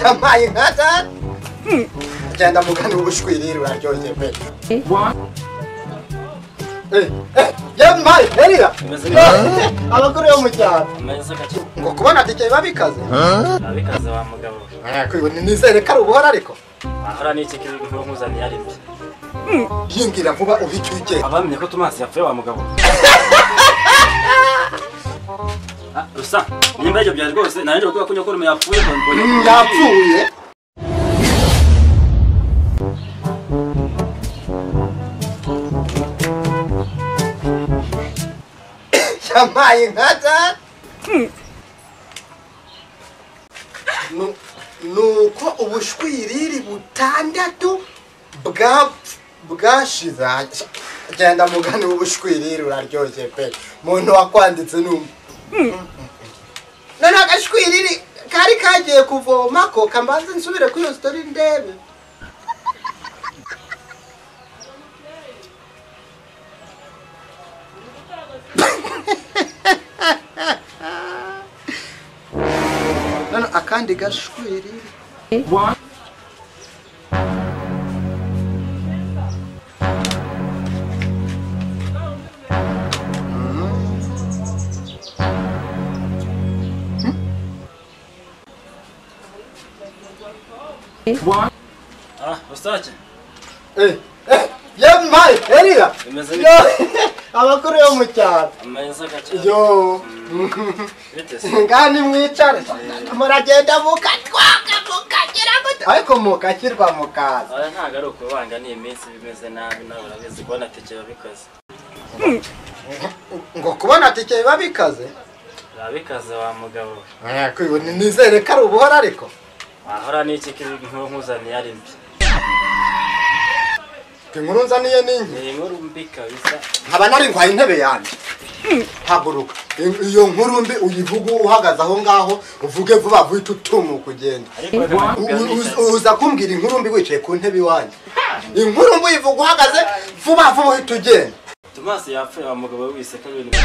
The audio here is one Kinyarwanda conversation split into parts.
Yamaye nkata. Agenda mugani ubushwirira uraryoshye pe. Yamaye erira. Abagore yo mu cyaro. Ngo kubona tike babikaze. Babikaze wa mugabo. Kwibona nizere ko ari ubuhora ariko. Ahora ni iki nkuzaniye ari mbi. Yingira vuba uhicyuke. Abamenye ko Thomas yapfuye wa mugabo. Rusa, nimba ibyo bya rwose nanjye kuko kunya ko yapfuye ngo yapfuye. Yamaye nkata. Nuko ubushwiriri butandatu bwashize agenda mugani ubushwiriri uraryoshye pe muntu wakwanditse numva none agashwiriri kari kagiye kuvoma ko kambanze nsubire kuri iyo story ndebe none akandi gashwiriri Ustache. Yamaye erira. Imeze Abakuru yo mu cyaro. Ameza gacha. Yo. Ngani mwicare. Muragenda mukatwaka mukagera gute. Ariko mukakirwa mukaza. Aya ntago ari uko banga ni iminsi bimeze nabi nawe urabizi kubona tike babikaze. Ngo kubona tike babikaze. Babikaze wa mugabo. Kwibona nizere ko ari ubuhora ariko. Ahora ni iki nkuzaniye ari mbi. Inkuru nzaniye ninki. Ni inkuru mbi kabisa. Nkaba nari ngwaye intebe yanjye. Haguruka. Iyo nkuru mbi uyivuga uhagaze aho ngaho uvuge vuba vuba itutumu kugenda. Uza kumbwira inkuru mbi wicaye ku ntebe iwanjye. Inkuru mbi uyivuga uhagaze vuba vuba itugenda. Thomas yapfuye wa mugabo wiseka ibintu.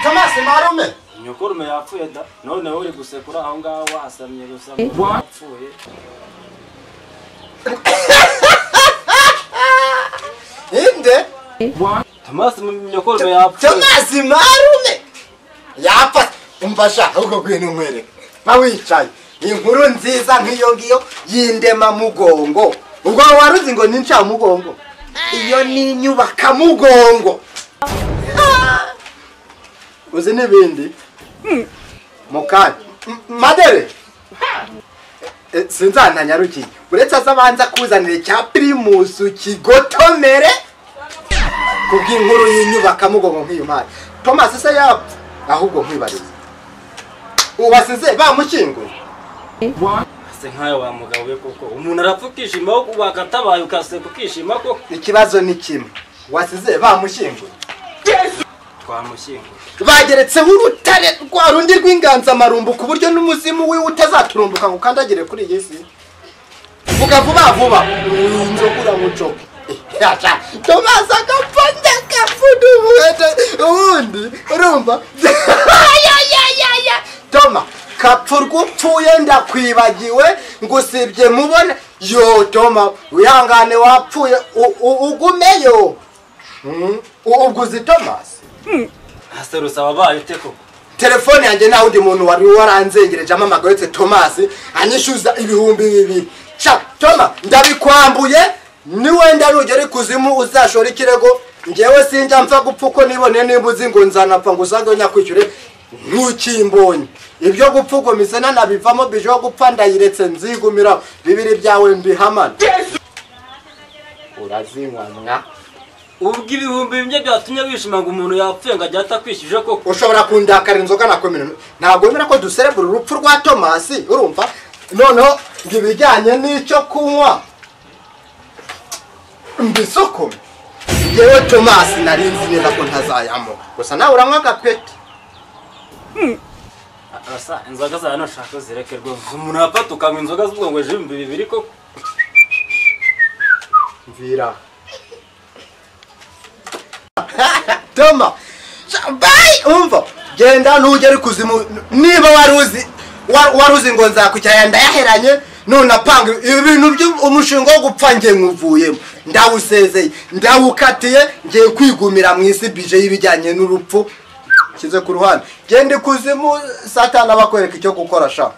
Thomas marume. Nyokorume yapfuye da. None uri gusekura aho ngaho wasamye gusa yapfuye. Inde? Thomas nyokorume yapfuye. Thomas marume. Yapfa umfasha ahubwo kwino nkwereka. Bawicaye. Inkuru nziza nk'iyo ngiyo yindema mugongo. Ubwo waruzi ngo ninca mugongo. Iyo ni nyubaka mugongo. Uzi nibindi? Mukanya. Madere. Sinzantanya ruki. Uretse azabanza kuzanire cya Primus kigotomere. Kubw'inkuru y'inyubaka mugongo nk'iyo mari. Thomas se ya ahubwo nkwibariza. Ubasize bamushyinguye. Se nkayo wa mugabo we koko. Umuntu arapfukishima wakatabaye ukase kukishima ko ikibazo ni kimwe. Wasize bamushyinguye. Twamushyinguye. Bageretseho urutare rwa rundi rw'inganza marumbu ku buryo n'umuzimu wiwe utazaturumbuka ngo kandagire kuri iyi si. Vuga vuba vuba. Nzokura muco. Yacha. Thomas akapanda kafudu buhete. Undi urumva. Ya. Thomas kapfurwa upfuye ndakwibagiwe ngusibye mubone. Yo Thomas wihangane wapfuye ugumeyo. Ubguzi Thomas. Haserusa wabaye uteko. Telefone yanjye naho undi muntu wari waranzengereje amamagoretse Thomas anyishuza ibihumbi 2. Cha Thomas ndabikwambuye niwe ndarugere kuzimu uzashora ikirego ngewe sinjya mfa gupfuko nibone nimbuzi ngo nzanapfa ngo usange nyakwishyure ntukimbonye ibyo gupfuko misena nabivamo bijo gupfa ndayiretse nzigumira bibiri byawe mbihamana urazinywa mwa ubwo ibihumbi bimwe byatumye wishima ngo umuntu yapfuye ngo ajya atakwishyuje koko ushobora kundakara inzoga nakomera ntabwo wemera ko duserebura urupfu rwa Thomas urumva noneho ngibijyanye n'icyo kunywa mbisoko yewe Thomas narinzi neza ko ntazayamo gusa nawe uranywa agapeti asa inzoga za hano shaka zireke rwose umuntu yapfa ukanywa inzoga z'ubwo ngo ejo 200 koko mvira Thomas bye umva genda ntugere kuzimu niba waruzi waruzi ngo nzakujyana ndayaheranye none apanga ibintu umushinga wo gupfa ngiye nkuvuyemo ndawusezeye ndawukatiye ngiye kwigumira mu isi bije y'ibijyanye n'urupfu kize ku ruhande gende kuzimu satana bakwereka icyo gukora sha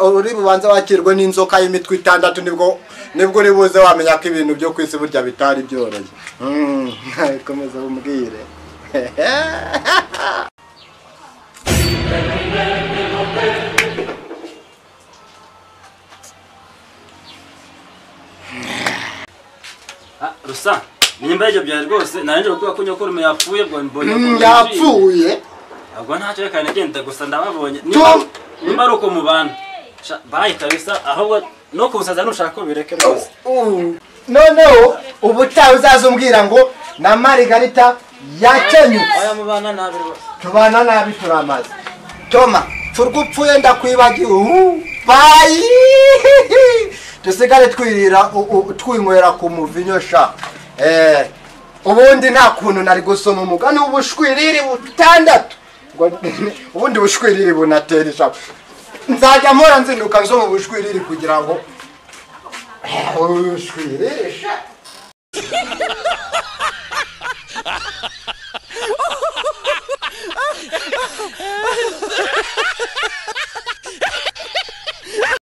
uri bubanza wakirwe n'inzoka y'imitwe 6 nibwo ribuze wamenya ko ibintu byo kwisi burya bitari byoroshye komeza umbwire Rusa nimba ibyo byari rwose nanjye kuko kunyokora umuntu yapfuye bwo mbonye yapfuye ahubwo ntacyo rekane genda gusa ndababonye nimba ari uko mubana bayi kabisa ahubwo no kubusaza nushaka ko bireke rwose noneho ubutaha uzazumbwira ngo na Margarita yakenyutse aya mubana nabi rwose tubana nabi turamaze Toma furgupfuye ndakwibagiwe bayi dusigare twirira twinywera ku muvinyo sha ubundi nta kuntu nari gusoma umugani w'ubushwiriri 6 ubundi bushwiriri bunatera isha nzajya mpora nzinduka nzo mu bushwiriri kugira ngo ubushwiriri sha